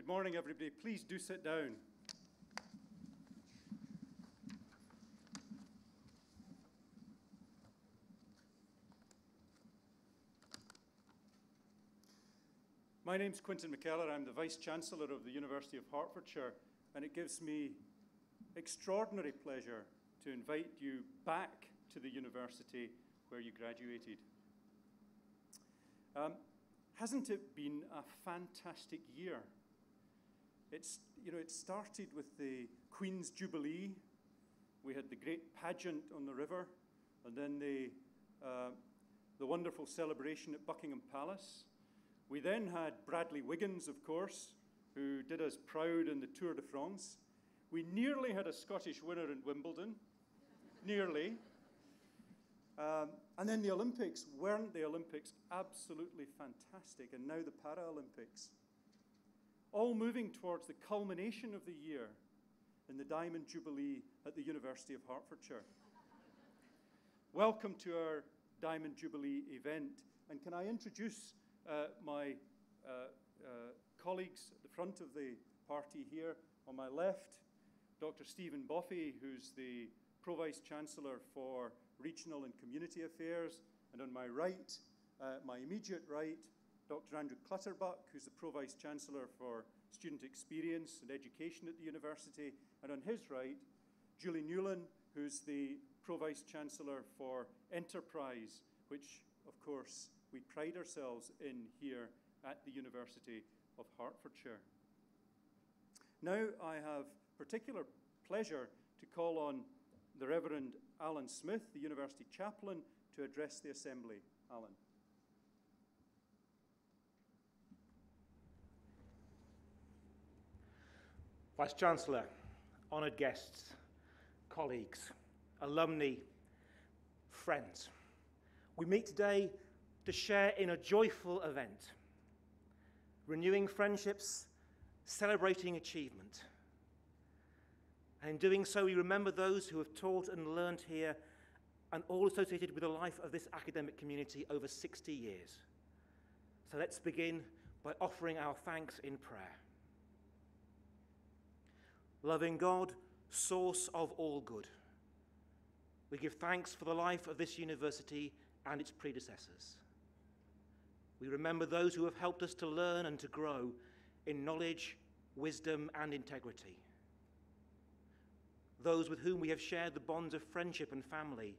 morning, everybody. Please do sit down. My name's Quintin McKellar. I'm the Vice-Chancellor of the University of Hertfordshire, and it gives me extraordinary pleasure to invite you back to the university where you graduated. Hasn't it been a fantastic year? It started with the Queen's Jubilee. We had the great pageant on the river, and then the wonderful celebration at Buckingham Palace. We then had Bradley Wiggins, of course, who did us proud in the Tour de France. We nearly had a Scottish winner in Wimbledon, nearly. And then the Olympics. Weren't the Olympics absolutely fantastic? And now the Paralympics. All moving towards the culmination of the year in the Diamond Jubilee at the University of Hertfordshire. Welcome to our Diamond Jubilee event. And can I introduce my colleagues at the front of the party here? On my left, Dr. Stephen Boffey, who's the Pro-Vice-Chancellor for Regional and Community Affairs, and on my right, my immediate right, Dr. Andrew Clutterbuck, who's the Pro-Vice-Chancellor for Student Experience and Education at the university, and on his right, Julie Newland, who's the Pro-Vice-Chancellor for Enterprise, which, of course, we pride ourselves in here at the University of Hertfordshire. Now I have particular pleasure to call on the Reverend Alan Smith, the University Chaplain, to address the Assembly. Alan. Vice-Chancellor, honoured guests, colleagues, alumni, friends, we meet today to share in a joyful event, renewing friendships, celebrating achievement. And in doing so, we remember those who have taught and learned here and all associated with the life of this academic community over 60 years. So let's begin by offering our thanks in prayer. Loving God, source of all good, we give thanks for the life of this university and its predecessors. We remember those who have helped us to learn and to grow in knowledge, wisdom, and integrity. Those with whom we have shared the bonds of friendship and family,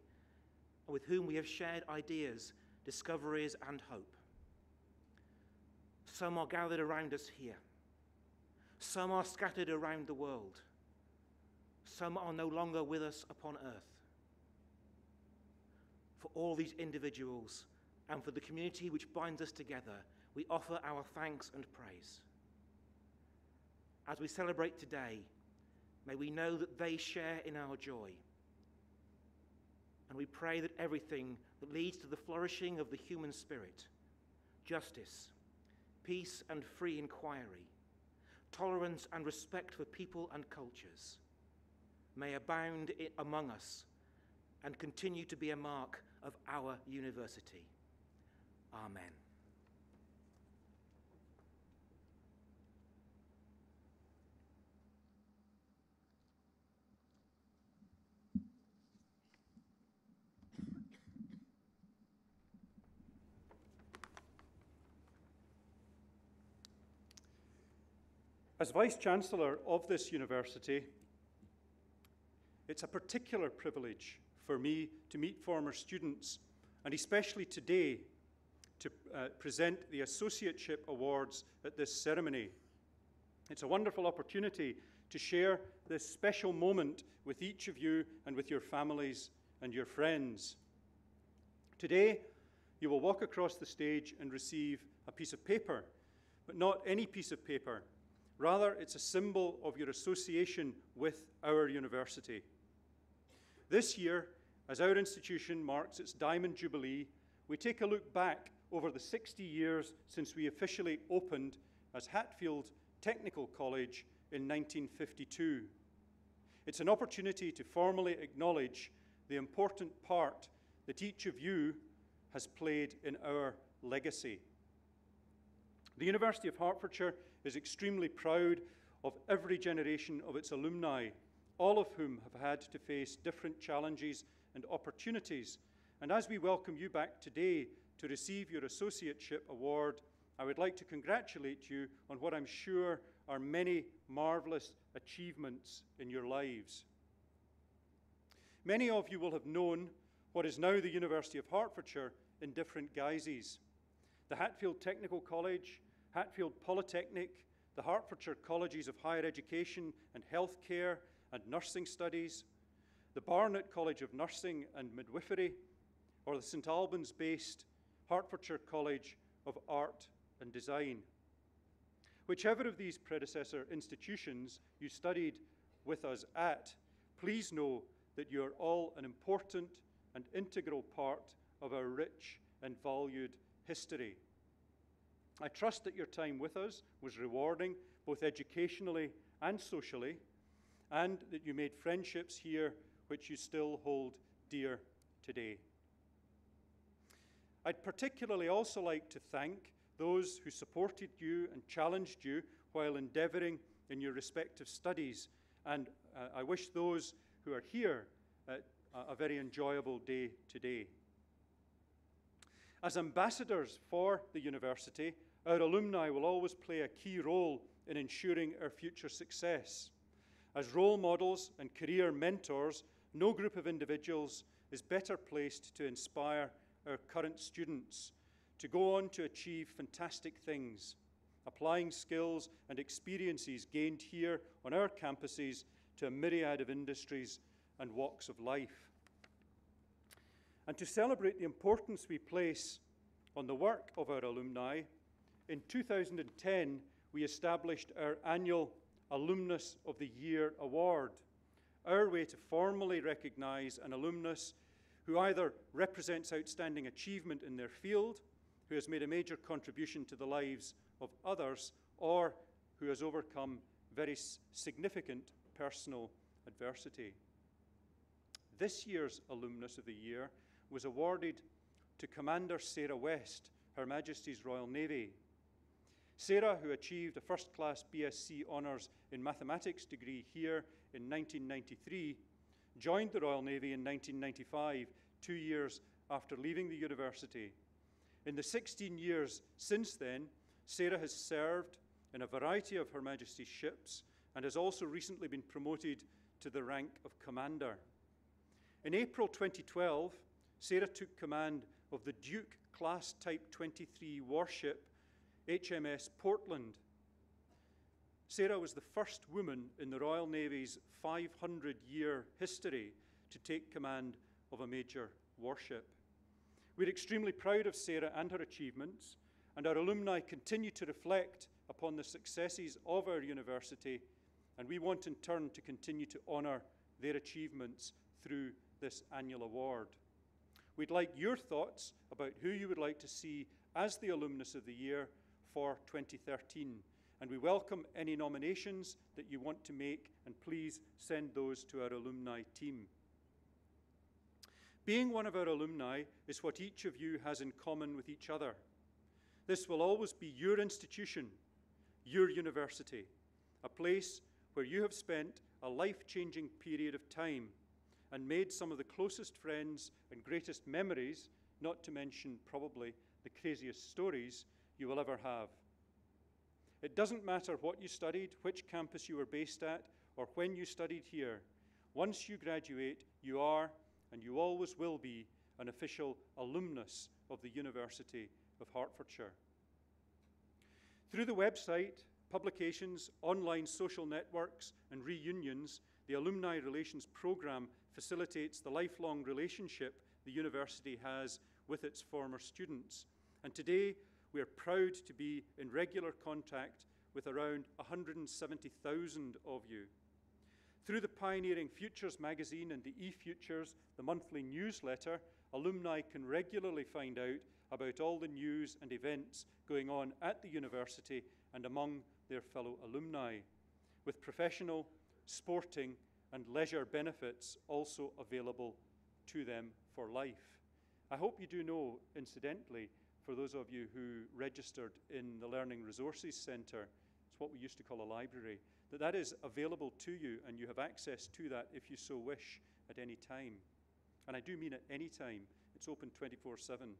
and with whom we have shared ideas, discoveries, and hope. Some are gathered around us here. Some are scattered around the world. Some are no longer with us upon earth. For all these individuals and for the community which binds us together, we offer our thanks and praise. As we celebrate today, may we know that they share in our joy. And we pray that everything that leads to the flourishing of the human spirit, justice, peace and free inquiry, tolerance and respect for people and cultures, may abound among us and continue to be a mark of our university. Amen. As Vice-Chancellor of this university, it's a particular privilege for me to meet former students, and especially today to present the Associateship Awards at this ceremony. It's a wonderful opportunity to share this special moment with each of you and with your families and your friends. Today, you will walk across the stage and receive a piece of paper, but not any piece of paper. Rather, it's a symbol of your association with our university. This year, as our institution marks its Diamond Jubilee, we take a look back over the 60 years since we officially opened as Hatfield Technical College in 1952. It's an opportunity to formally acknowledge the important part that each of you has played in our legacy. The University of Hertfordshire is extremely proud of every generation of its alumni, all of whom have had to face different challenges and opportunities. And as we welcome you back today to receive your Associateship Award, I would like to congratulate you on what I'm sure are many marvellous achievements in your lives. Many of you will have known what is now the University of Hertfordshire in different guises. The Hatfield Technical College, Hatfield Polytechnic, the Hertfordshire Colleges of Higher Education and Healthcare and Nursing Studies, the Barnet College of Nursing and Midwifery, or the St Albans-based Hertfordshire College of Art and Design. Whichever of these predecessor institutions you studied with us at, please know that you are all an important and integral part of our rich and valued history. I trust that your time with us was rewarding, both educationally and socially, and that you made friendships here which you still hold dear today. I'd particularly also like to thank those who supported you and challenged you while endeavouring in your respective studies, and I wish those who are here a very enjoyable day today. As ambassadors for the university, our alumni will always play a key role in ensuring our future success. As role models and career mentors, no group of individuals is better placed to inspire our current students to go on to achieve fantastic things, applying skills and experiences gained here on our campuses to a myriad of industries and walks of life. And to celebrate the importance we place on the work of our alumni, in 2010, we established our annual Alumnus of the Year Award, our way to formally recognise an alumnus who either represents outstanding achievement in their field, who has made a major contribution to the lives of others, or who has overcome very significant personal adversity. This year's Alumnus of the Year was awarded to Commander Sarah West, Her Majesty's Royal Navy. Sarah, who achieved a first-class BSc Honours in Mathematics degree here in 1993, joined the Royal Navy in 1995, 2 years after leaving the university. In the 16 years since then, Sarah has served in a variety of Her Majesty's ships and has also recently been promoted to the rank of Commander. In April 2012, Sarah took command of the Duke Class Type 23 warship, HMS Portland. Sarah was the first woman in the Royal Navy's 500-year history to take command of a major warship. We're extremely proud of Sarah and her achievements, and our alumni continue to reflect upon the successes of our university, and we want in turn to continue to honour their achievements through this annual award. We'd like your thoughts about who you would like to see as the Alumnus of the Year for 2013, and we welcome any nominations that you want to make, and please send those to our alumni team. Being one of our alumni is what each of you has in common with each other. This will always be your institution, your university, a place where you have spent a life-changing period of time and made some of the closest friends and greatest memories, not to mention probably the craziest stories you will ever have. It doesn't matter what you studied, which campus you were based at, or when you studied here. Once you graduate, you are, and you always will be, an official alumnus of the University of Hertfordshire. Through the website, publications, online social networks, and reunions, the Alumni Relations Programme facilitates the lifelong relationship the university has with its former students. And today, we are proud to be in regular contact with around 170,000 of you. Through the pioneering Futures magazine and the eFutures, the monthly newsletter, alumni can regularly find out about all the news and events going on at the university and among their fellow alumni, with professional, sporting, and leisure benefits also available to them for life. I hope you do know, incidentally, for those of you who registered in the Learning Resources Centre, it's what we used to call a library, that is available to you and you have access to that if you so wish at any time. And I do mean at any time. It's open 24/7.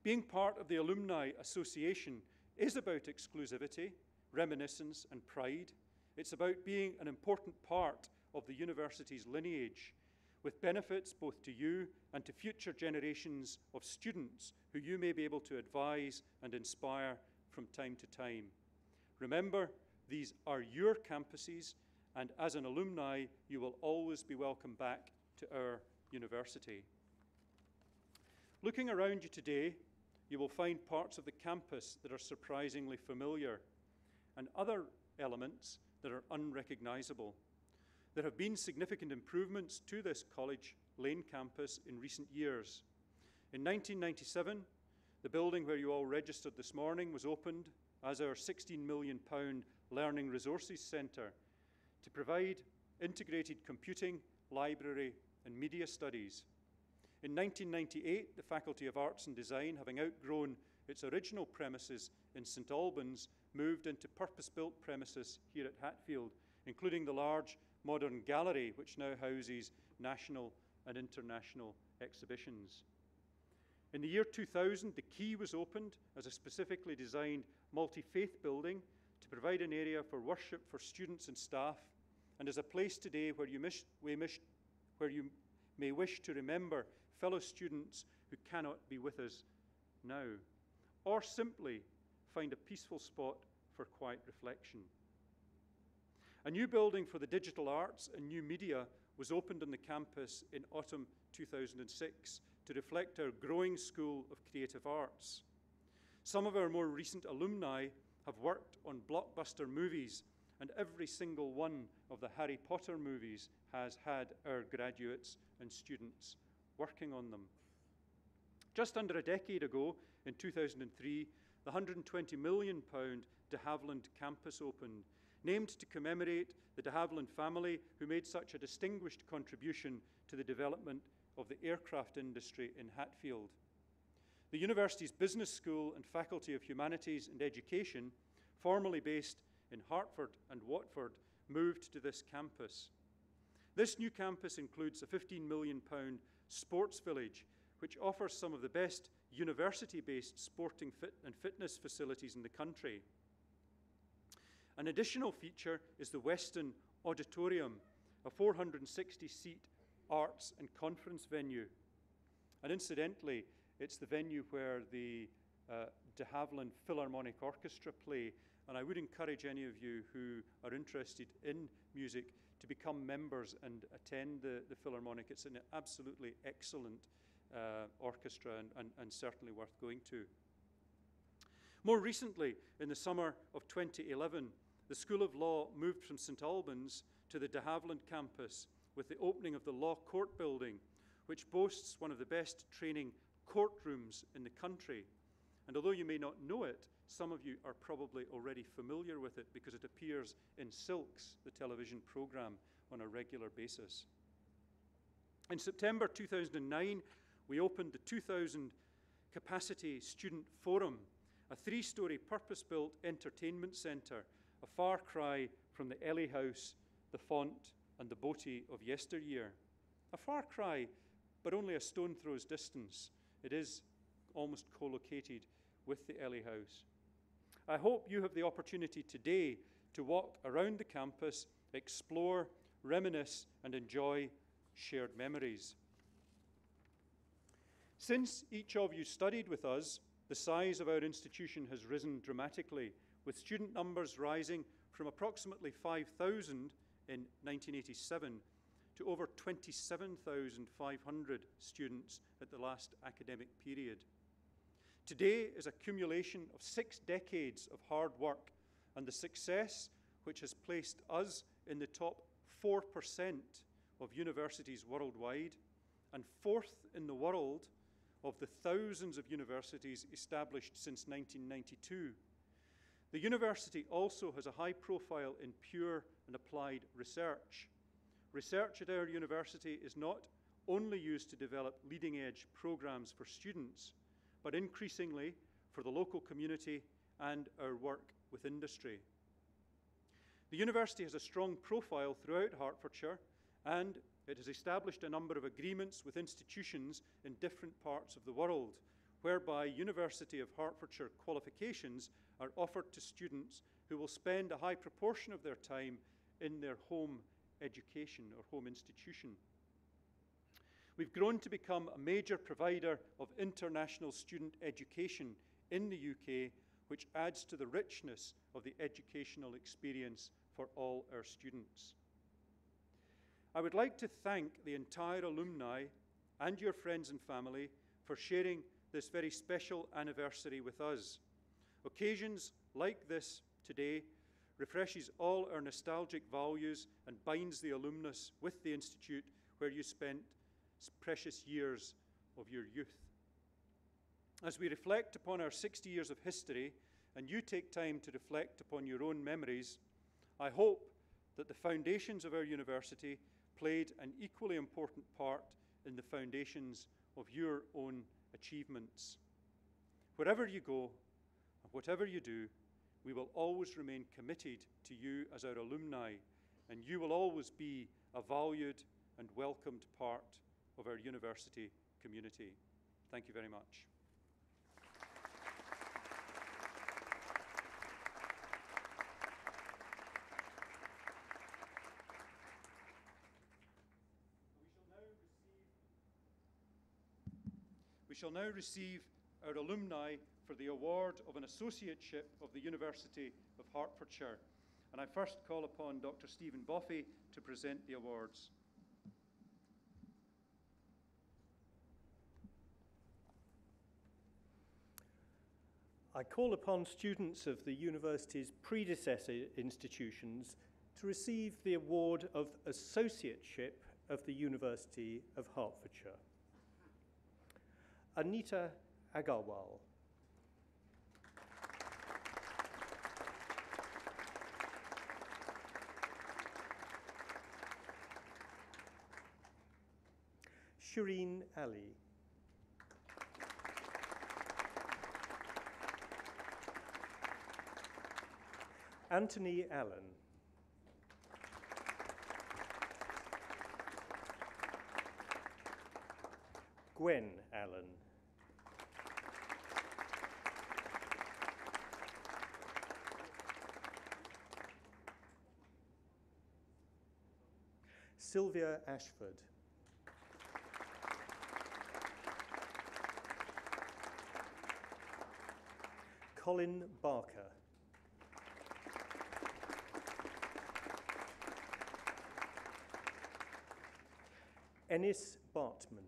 Being part of the Alumni Association is about exclusivity, reminiscence, and pride. It's about being an important part of the university's lineage, with benefits both to you and to future generations of students who you may be able to advise and inspire from time to time. Remember, these are your campuses, and as an alumni, you will always be welcome back to our university. Looking around you today, you will find parts of the campus that are surprisingly familiar, and other elements that are unrecognizable. There have been significant improvements to this College Lane campus in recent years. In 1997, the building where you all registered this morning was opened as our £16 million Learning Resources Centre to provide integrated computing, library, and media studies. In 1998, the Faculty of Arts and Design, having outgrown its original premises in St Albans, moved into purpose-built premises here at Hatfield, including the large modern gallery, which now houses national and international exhibitions. In the year 2000, the Quay was opened as a specifically designed multi-faith building to provide an area for worship for students and staff, and as a place today where you may wish to remember fellow students who cannot be with us now, or simply find a peaceful spot for quiet reflection. A new building for the digital arts and new media was opened on the campus in autumn 2006 to reflect our growing School of Creative Arts. Some of our more recent alumni have worked on blockbuster movies, and every single one of the Harry Potter movies has had our graduates and students working on them. Just under a decade ago, in 2003, the £120 million de Havilland campus opened, named to commemorate the de Havilland family who made such a distinguished contribution to the development of the aircraft industry in Hatfield. The university's Business School and Faculty of Humanities and Education, formerly based in Hertford and Watford, moved to this campus. This new campus includes a £15 million sports village, which offers some of the best university-based sporting and fitness facilities in the country. An additional feature is the Weston Auditorium, a 460-seat arts and conference venue. And incidentally, it's the venue where the de Havilland Philharmonic Orchestra play, and I would encourage any of you who are interested in music to become members and attend the Philharmonic. It's an absolutely excellent orchestra and certainly worth going to. More recently, in the summer of 2011, the School of Law moved from St Albans to the de Havilland campus with the opening of the Law Court building, which boasts one of the best training courtrooms in the country. And although you may not know it, some of you are probably already familiar with it because it appears in Silks, the television program, on a regular basis. In September 2009, we opened the 2,000 capacity student forum, a 3-story purpose-built entertainment centre, a far cry from the Ely House, the Font, and the Boaty of yesteryear. A far cry, but only a stone throw's distance. It is almost co-located with the Ely House. I hope you have the opportunity today to walk around the campus, explore, reminisce, and enjoy shared memories. Since each of you studied with us, the size of our institution has risen dramatically, with student numbers rising from approximately 5,000 in 1987 to over 27,500 students at the last academic period. Today is a accumulation of 6 decades of hard work and the success which has placed us in the top 4% of universities worldwide and 4th in the world of the thousands of universities established since 1992. The university also has a high profile in pure and applied research. Research at our university is not only used to develop leading-edge programs for students, but increasingly for the local community and our work with industry. The university has a strong profile throughout Hertfordshire, and it has established a number of agreements with institutions in different parts of the world, whereby University of Hertfordshire qualifications are offered to students who will spend a high proportion of their time in their home education or home institution. We've grown to become a major provider of international student education in the UK, which adds to the richness of the educational experience for all our students. I would like to thank the entire alumni and your friends and family for sharing this very special anniversary with us. Occasions like this today refreshes all our nostalgic values and binds the alumnus with the institute where you spent precious years of your youth. As we reflect upon our 60 years of history, and you take time to reflect upon your own memories, I hope that the foundations of our university played an equally important part in the foundations of your own achievements. Wherever you go, and whatever you do, we will always remain committed to you as our alumni, and you will always be a valued and welcomed part of our university community. Thank you very much. We shall now receive our alumni for the award of an associateship of the University of Hertfordshire. And I first call upon Dr. Stephen Boffey to present the awards. I call upon students of the university's predecessor institutions to receive the award of associateship of the University of Hertfordshire. Anita Agarwal. Shireen Ali. Anthony Allen. Gwen Allen. Sylvia Ashford. Colin Barker. Ennis Bartman.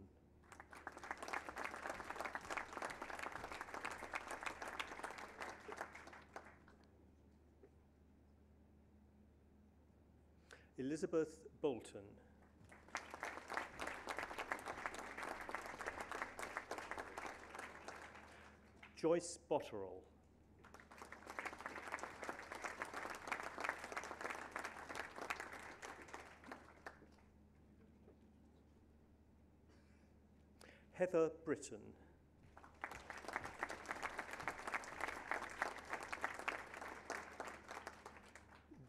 Elizabeth Bolton. Joyce Botterill. Heather Britton.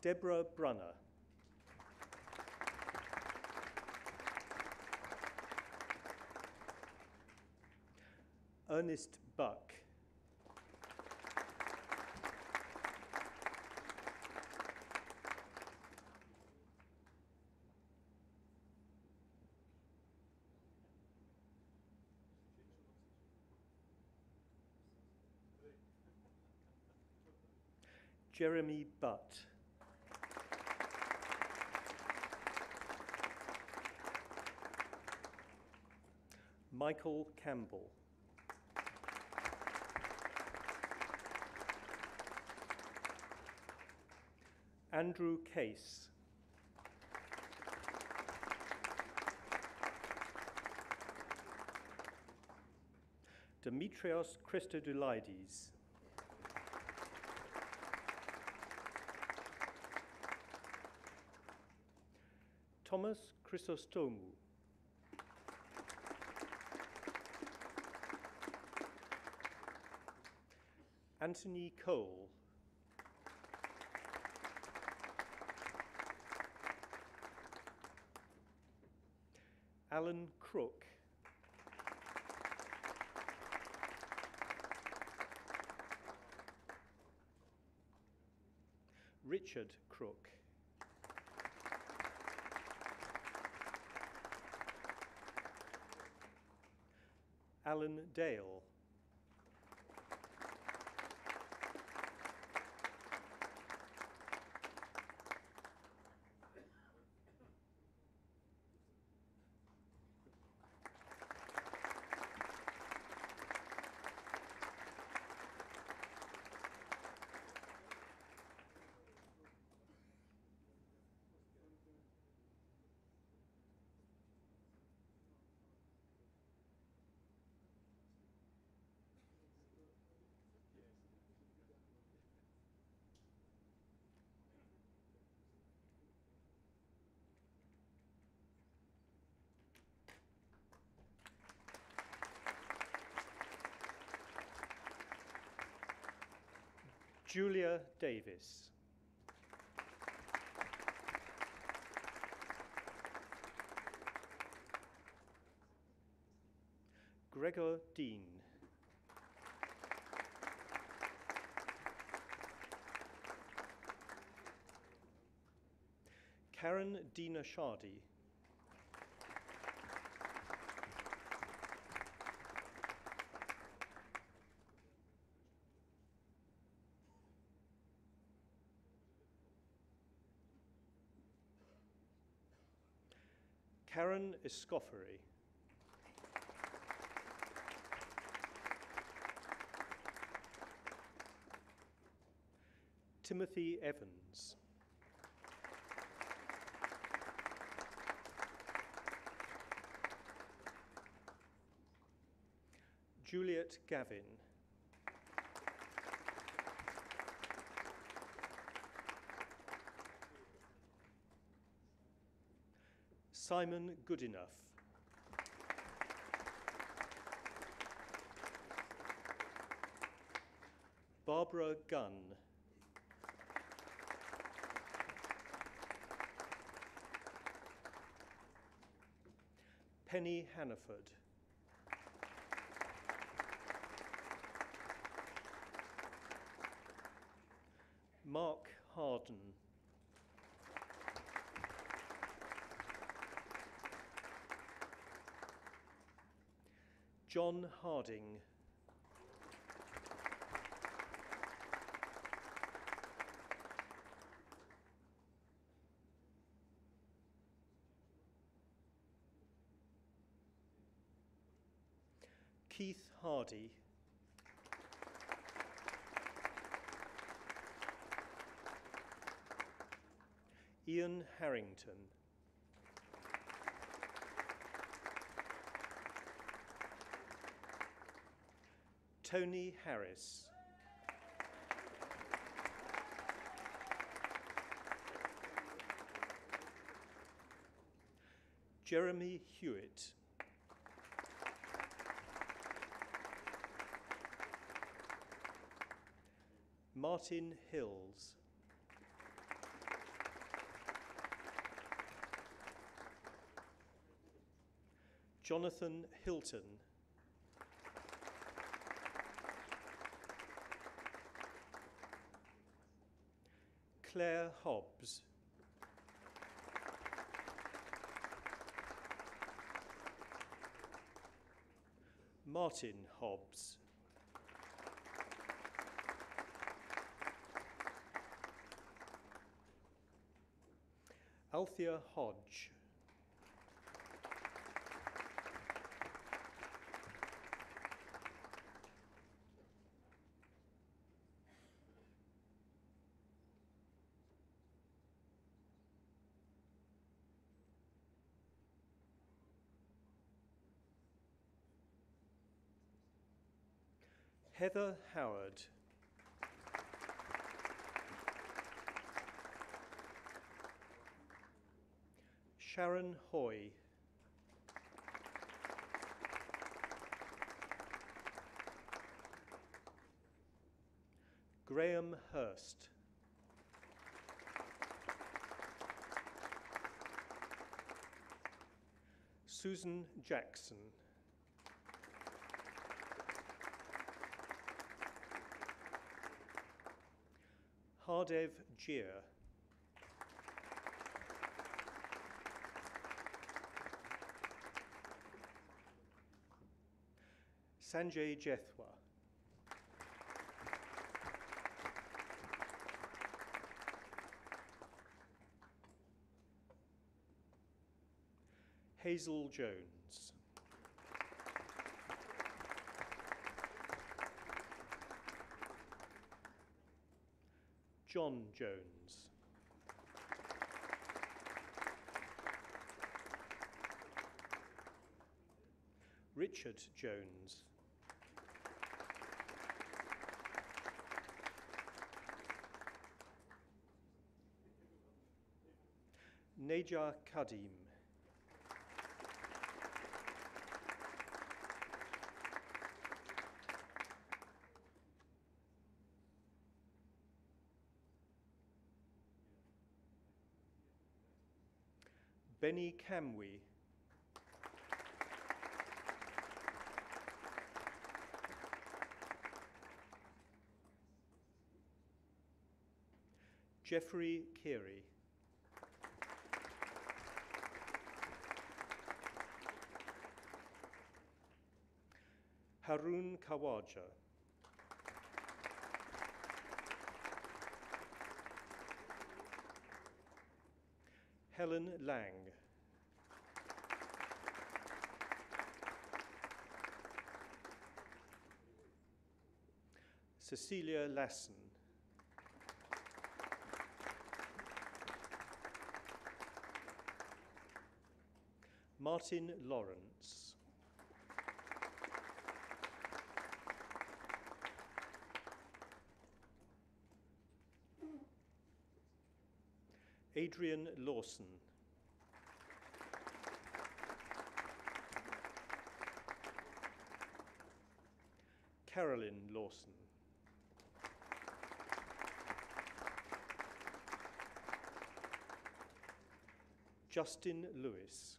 Deborah Brunner. Ernest Buck. Jeremy Butt. Michael Campbell. Andrew Case. Demetrios Christodoulidis. Thomas Chrysostomou. Anthony Cole. Alan Crook. Richard Crook. Alan Dale. Julia Davis. Gregor Dean. Karen Dina Shardy. Karen Escoffery. Timothy Evans. Juliet Gavin. Simon Goodenough. Barbara Gunn. Penny Hannaford. Mark Harden. John Harding. Keith Hardy. Ian Harrington. Tony Harris. Jeremy Hewitt. Martin Hills. Jonathan Hilton. Claire Hobbs. Martin Hobbs. Althea Hodge. Heather Howard. Sharon Hoy. Graham Hurst. Susan Jackson. Hardev Jir. Sanjay Jethwa. Hazel Jones. John Jones. Richard Jones. Neja Kadim. Benny Kamwi. Jeffrey Keary. Harun Kawaja. Helen Lang. Cecilia Lassen. Martin Lawrence. Adrian Lawson. Carolyn Lawson. Justin Lewis.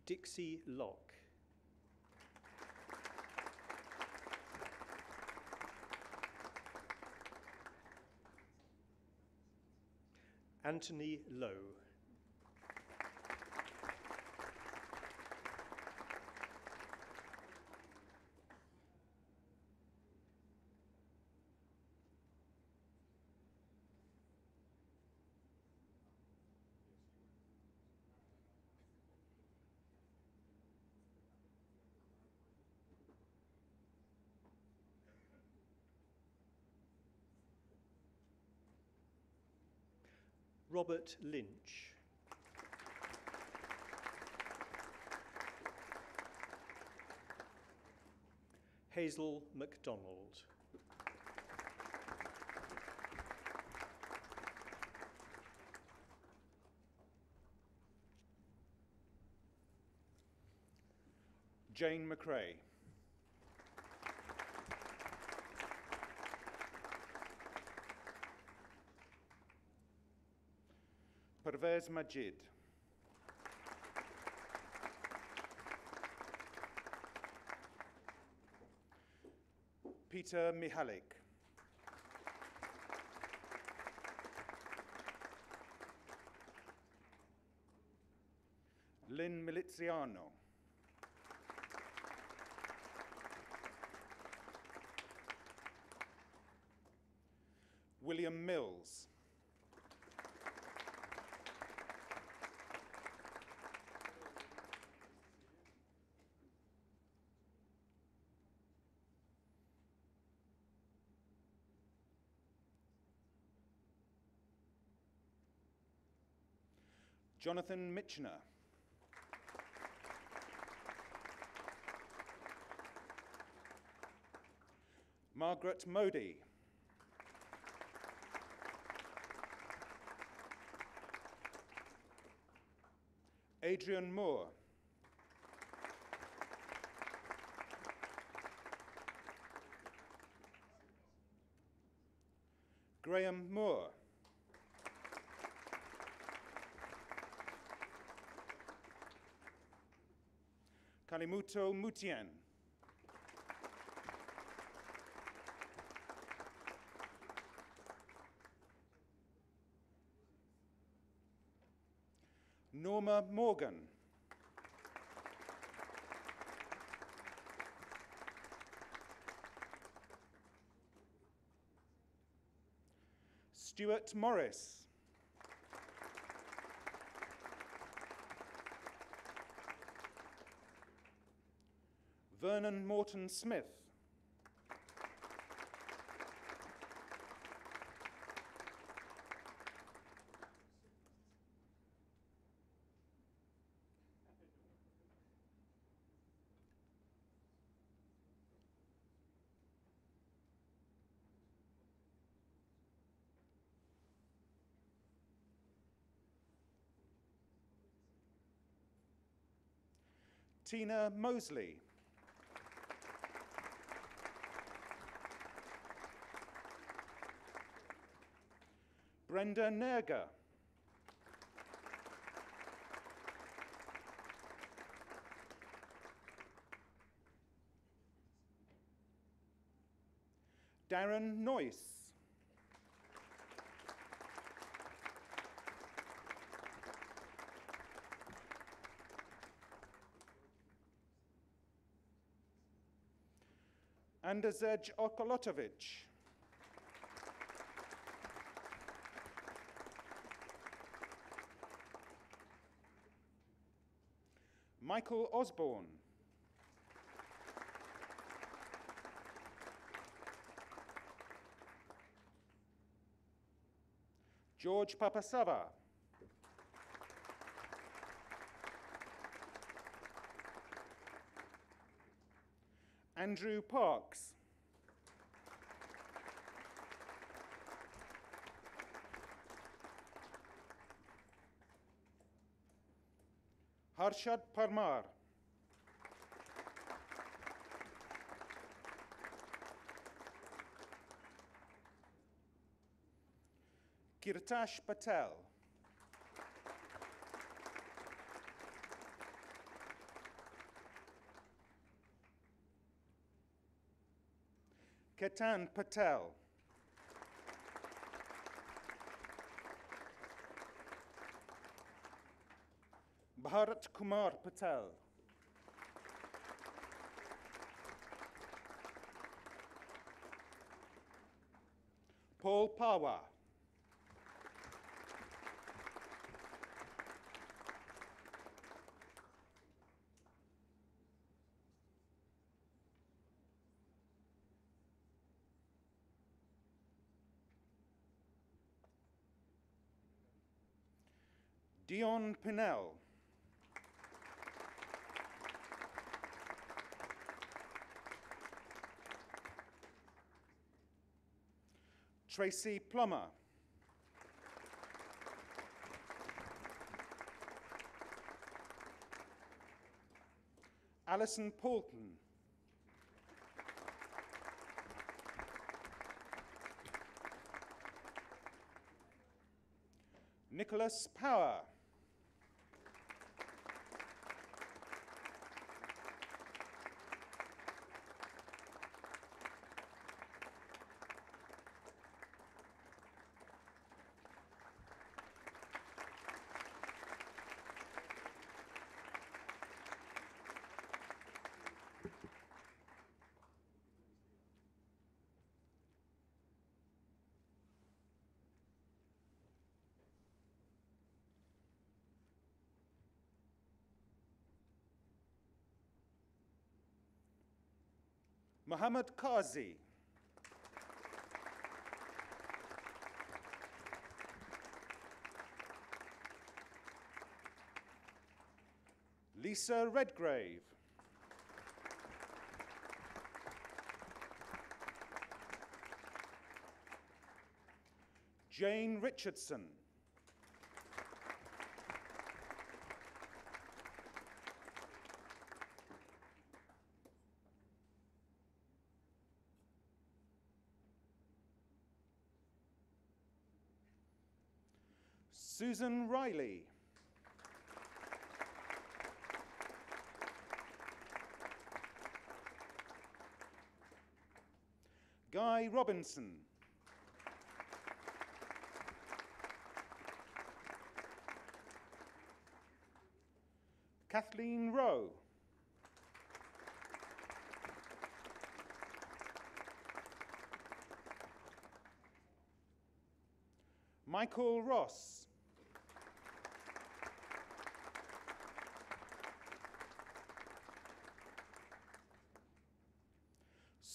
Dixie Locke. Anthony Lowe. Robert Lynch. Hazel MacDonald. Jane McRae. Pervez Majid. Peter Mihalik. Lynn Miliziano. William Mills. Jonathan Mitchener. Margaret Modi. Adrian Moore. Graham Moore. Kalimuto Mutian. Norma Morgan. Stuart Morris. Vernon Morton Smith. Tina Mosley. Brenda Nerga. Darren Noyce. Andrzej Okolotovich. Michael Osborne. George Papasava. Andrew Parks. Harshad Parmar. Kirtash Patel. Ketan Patel. Bharat Kumar Patel. Paul Pawa. Dion Pinnell. Tracy Plummer. Alison Poulton. Nicholas Power. Muhammad Qazi. Lisa Redgrave. Jane Richardson. Susan Riley. Guy Robinson. Kathleen Rowe. Michael Ross.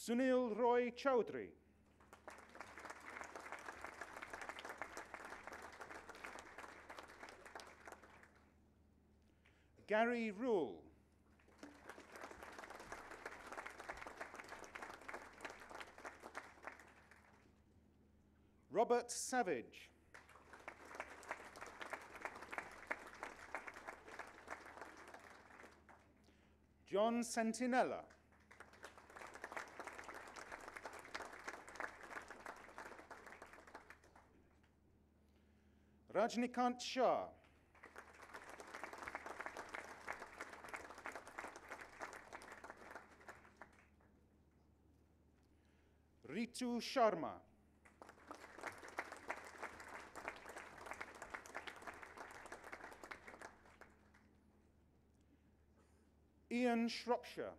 Sunil Roy Chowdhury. Gary Rule. Robert Savage. John Sentinella. Rajnikant Shah. Ritu Sharma. Ian Shropshire.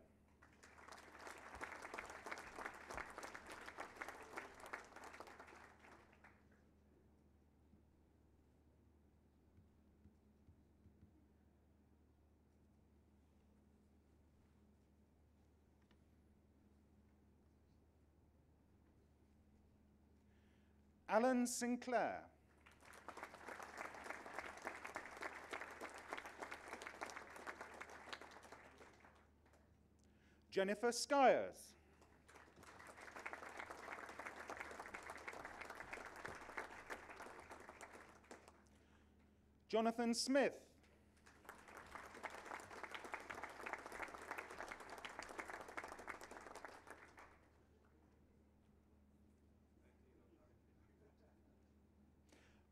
Alan Sinclair. Jennifer Skyers. Jonathan Smith.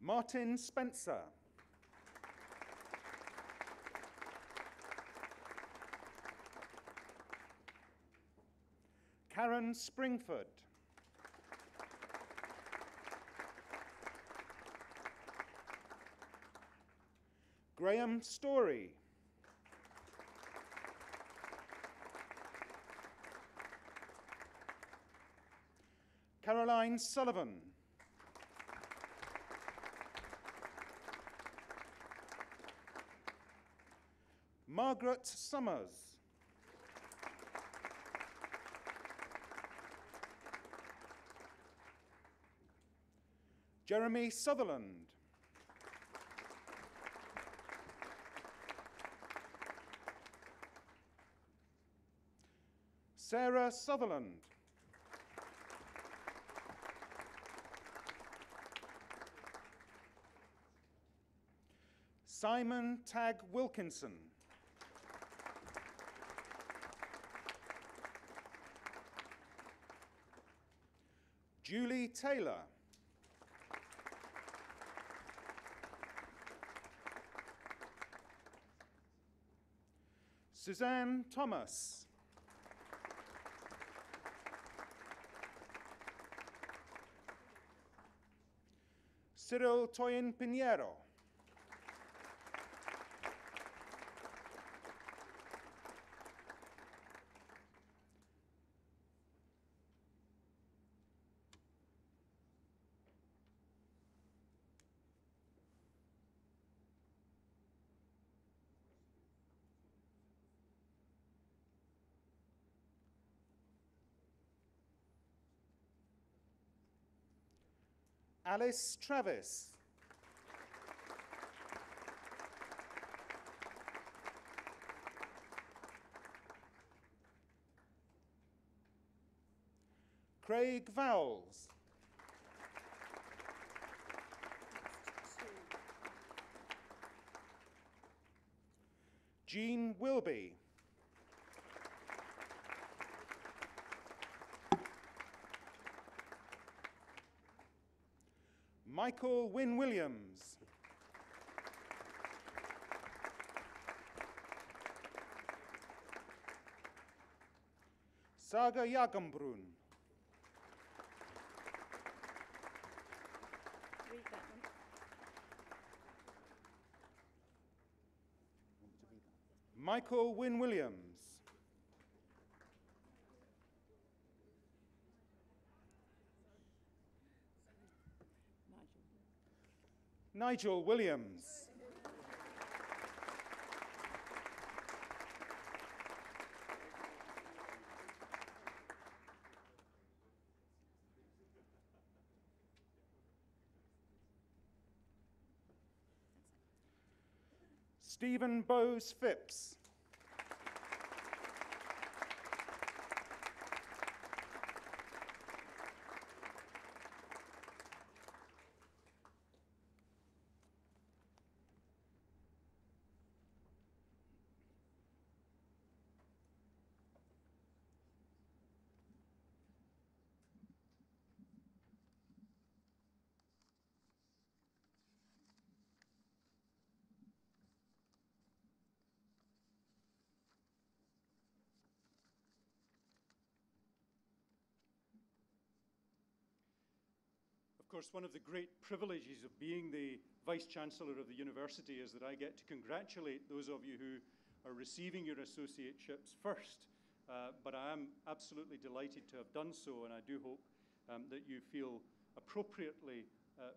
Martin Spencer. Karen Springford. Graham Story. Caroline Sullivan. Margaret Summers. Jeremy Sutherland. Sarah Sutherland. Simon Tagg Wilkinson. Julie Taylor. Suzanne Thomas. Cyril Toyin Pinheiro. Alice Travis. Craig Vowles. Jean Wilby. Michael Wynne Williams. Saga Jagembrun. Michael Wynne Williams. Nigel Williams. Stephen Bowes Phipps. Of course, one of the great privileges of being the Vice-Chancellor of the university is that I get to congratulate those of you who are receiving your associateships first. But I am absolutely delighted to have done so, and I do hope that you feel appropriately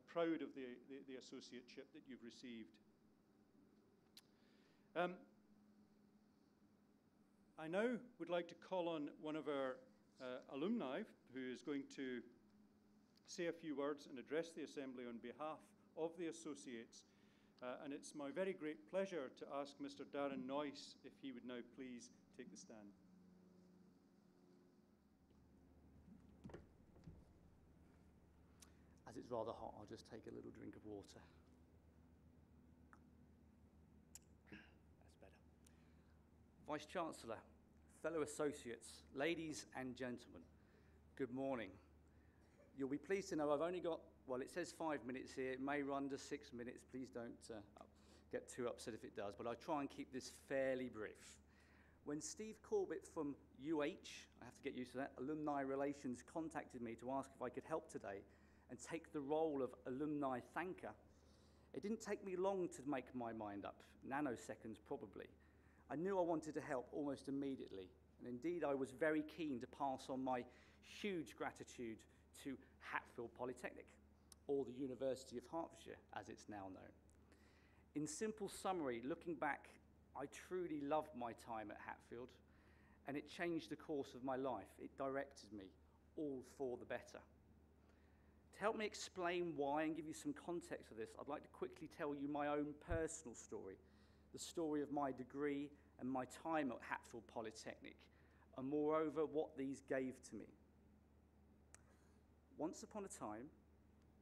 proud of the associateship that you've received. I now would like to call on one of our alumni who is going to say a few words and address the Assembly on behalf of the Associates. And it's my very great pleasure to ask Mr. Darren Noyce if he would now please take the stand. As it's rather hot, I'll just take a little drink of water. That's better. Vice-Chancellor, fellow associates, ladies and gentlemen, good morning. You'll be pleased to know I've only got, well, it says 5 minutes here. It may run to 6 minutes. Please don't get too upset if it does, but I'll try and keep this fairly brief. When Steve Corbett from UH, I have to get used to that, Alumni Relations, contacted me to ask if I could help today and take the role of alumni thanker, it didn't take me long to make my mind up, nanoseconds probably. I knew I wanted to help almost immediately, and indeed I was very keen to pass on my huge gratitude to Hatfield Polytechnic, or the University of Hertfordshire, as it's now known. In simple summary, looking back, I truly loved my time at Hatfield, and it changed the course of my life. It directed me, all for the better. To help me explain why and give you some context of this, I'd like to quickly tell you my own personal story, the story of my degree and my time at Hatfield Polytechnic, and moreover, what these gave to me. Once upon a time,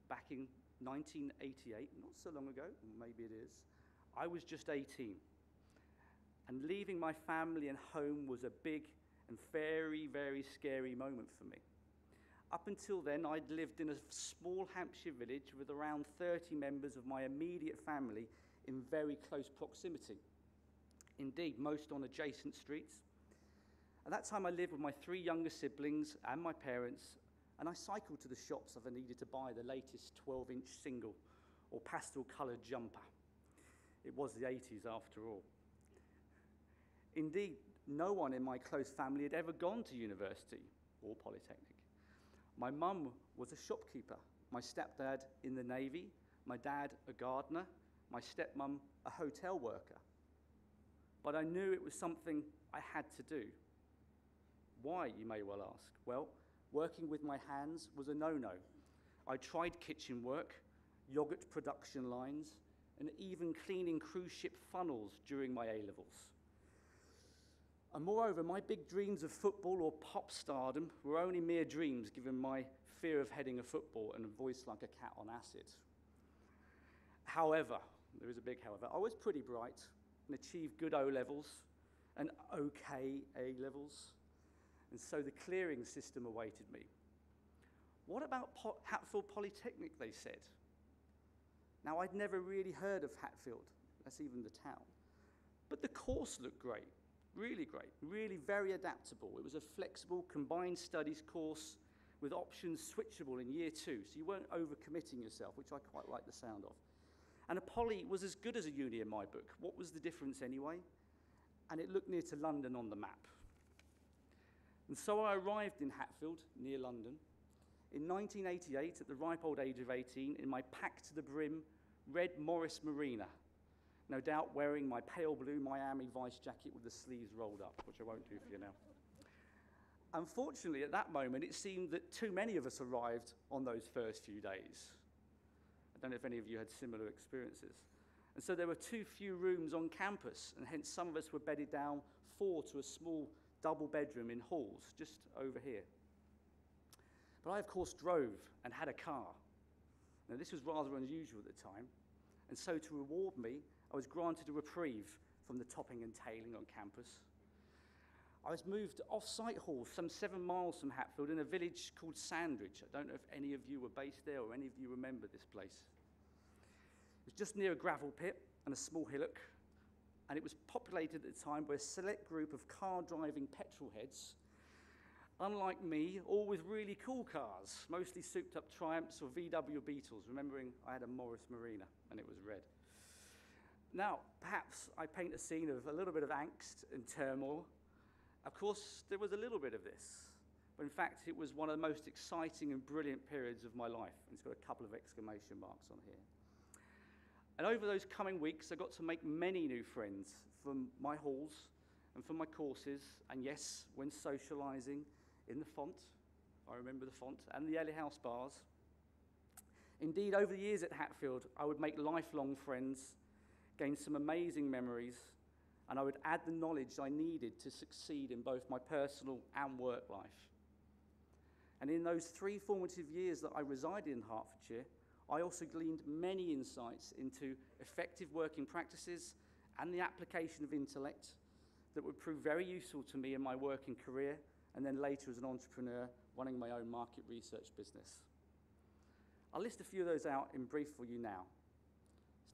back in 1988, not so long ago, maybe it is, I was just 18. And leaving my family and home was a big and very, very scary moment for me. Up until then, I'd lived in a small Hampshire village with around 30 members of my immediate family in very close proximity. Indeed, most on adjacent streets. At that time, I lived with my 3 younger siblings and my parents, and I cycled to the shops if I needed to buy the latest 12-inch single or pastel-coloured jumper. It was the 80s after all. Indeed, no one in my close family had ever gone to university or Polytechnic. My mum was a shopkeeper, my stepdad in the Navy, my dad a gardener, my stepmum a hotel worker. But I knew it was something I had to do. Why, you may well ask? Well, working with my hands was a no-no. I tried kitchen work, yogurt production lines, and even cleaning cruise ship funnels during my A-levels. And moreover, my big dreams of football or pop stardom were only mere dreams given my fear of heading a football and a voice like a cat on acid. However, there is a big however, I was pretty bright and achieved good O-levels and okay A-levels. And so the clearing system awaited me. What about Hatfield Polytechnic, they said? Now, I'd never really heard of Hatfield, that's even the town. But the course looked great, really very adaptable. It was a flexible combined studies course with options switchable in year 2, so you weren't overcommitting yourself, which I quite like the sound of. And a poly was as good as a uni in my book. What was the difference anyway? and it looked near to London on the map. And so I arrived in Hatfield, near London, in 1988 at the ripe old age of 18 in my packed to the brim red Morris Marina, no doubt wearing my pale blue Miami Vice jacket with the sleeves rolled up, which I won't do for you now. Unfortunately, at that moment, it seemed that too many of us arrived on those first few days. I don't know if any of you had similar experiences. And so there were too few rooms on campus, and hence some of us were bedded down 4 to a small double bedroom in halls, just over here. But I, of course, drove and had a car. Now, this was rather unusual at the time, and so to reward me, I was granted a reprieve from the topping and tailing on campus. I was moved to off-site halls some 7 miles from Hatfield in a village called Sandridge. I don't know if any of you were based there or any of you remember this place. It was just near a gravel pit and a small hillock, and it was populated at the time by a select group of car-driving petrol heads, unlike me, all with really cool cars, mostly souped-up Triumphs or VW Beetles, remembering I had a Morris Marina, and it was red. Now, perhaps I paint a scene of a little bit of angst and turmoil. Of course, there was a little bit of this, but in fact, it was one of the most exciting and brilliant periods of my life. And it's got a couple of exclamation marks on here. And over those coming weeks, I got to make many new friends from my halls and from my courses, and yes, when socialising in the font, I remember the font, and the Ale House bars. Indeed, over the years at Hatfield, I would make lifelong friends, gain some amazing memories, and I would add the knowledge I needed to succeed in both my personal and work life. And in those 3 formative years that I resided in Hertfordshire, I also gleaned many insights into effective working practices and the application of intellect that would prove very useful to me in my working career, and then later as an entrepreneur running my own market research business. I'll list a few of those out in brief for you now.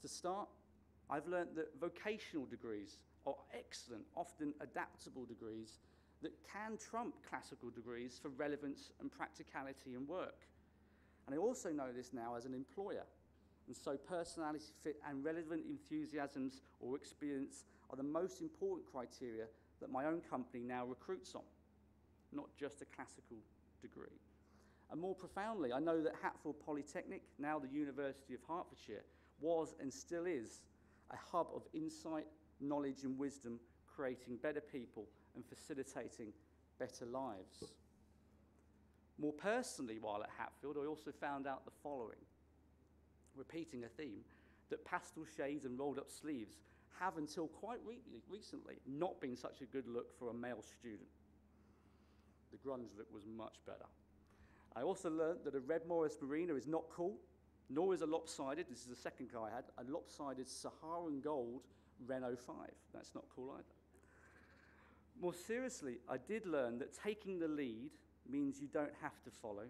To start, I've learned that vocational degrees are excellent, often adaptable degrees that can trump classical degrees for relevance and practicality in work. And I also know this now as an employer. And so personality fit and relevant enthusiasms or experience are the most important criteria that my own company now recruits on, not just a classical degree. And more profoundly, I know that Hatfield Polytechnic, now the University of Hertfordshire, was and still is a hub of insight, knowledge and wisdom, creating better people and facilitating better lives. More personally, while at Hatfield, I also found out the following, repeating a theme, that pastel shades and rolled-up sleeves have until quite recently not been such a good look for a male student. The grunge look was much better. I also learned that a red Morris Marina is not cool, nor is a lopsided, this is the second car I had, a lopsided Saharan gold Renault 5. That's not cool either. More seriously, I did learn that taking the lead means you don't have to follow,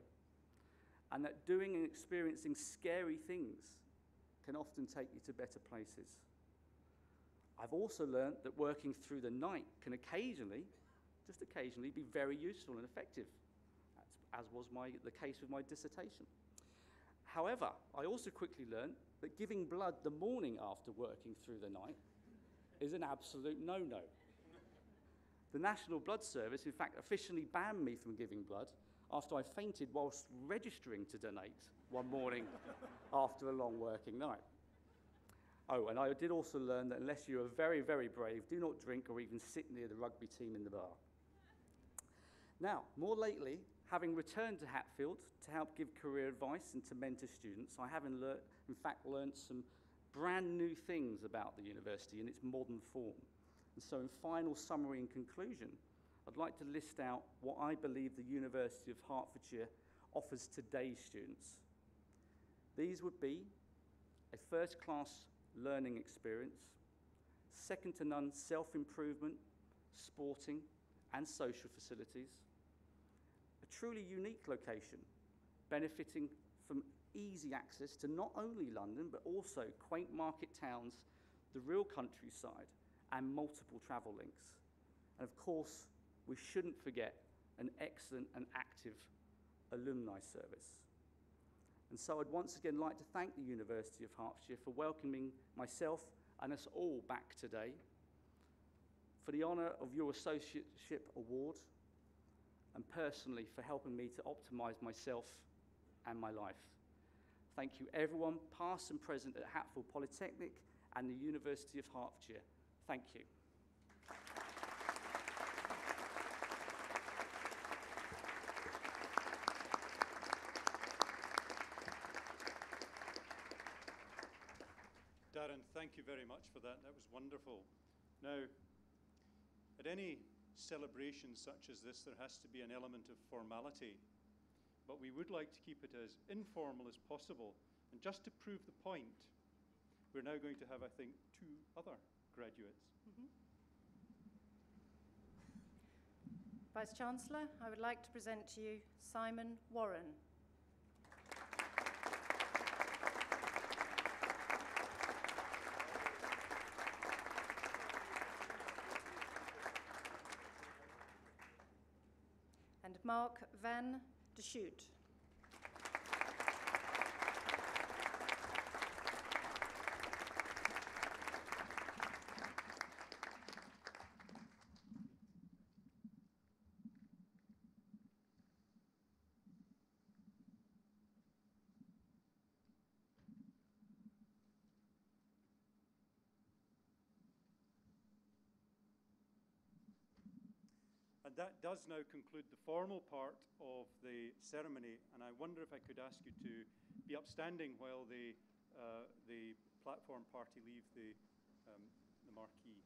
and that doing and experiencing scary things can often take you to better places. I've also learned that working through the night can occasionally, just occasionally, be very useful and effective, as was the case with my dissertation. However, I also quickly learned that giving blood the morning after working through the night is an absolute no-no. The National Blood Service, in fact, officially banned me from giving blood after I fainted whilst registering to donate one morning after a long working night. Oh, and I did also learn that unless you are very, very brave, do not drink or even sit near the rugby team in the bar. Now, more lately, having returned to Hatfield to help give career advice and to mentor students, I have in fact learned some brand new things about the university in its modern form. And so in final summary and conclusion, I'd like to list out what I believe the University of Hertfordshire offers today's students. These would be a first-class learning experience, second-to-none self-improvement, sporting and social facilities, a truly unique location, benefiting from easy access to not only London, but also quaint market towns, the real countryside, and multiple travel links. And of course, we shouldn't forget an excellent and active alumni service. And so I'd once again like to thank the University of Hertfordshire for welcoming myself and us all back today, for the honour of your Associateship Award, and personally for helping me to optimise myself and my life. Thank you everyone, past and present, at Hatfield Polytechnic and the University of Hertfordshire. Thank you. Darren, thank you very much for that. That was wonderful. Now, at any celebration such as this, there has to be an element of formality, but we would like to keep it as informal as possible. And just to prove the point, we're now going to have, I think, 2 other graduates. Vice-Chancellor, I would like to present to you Simon Warren. And Mark van de Schoot. And that does now conclude the formal part of the ceremony, and I wonder if I could ask you to be upstanding while the platform party leave the marquee.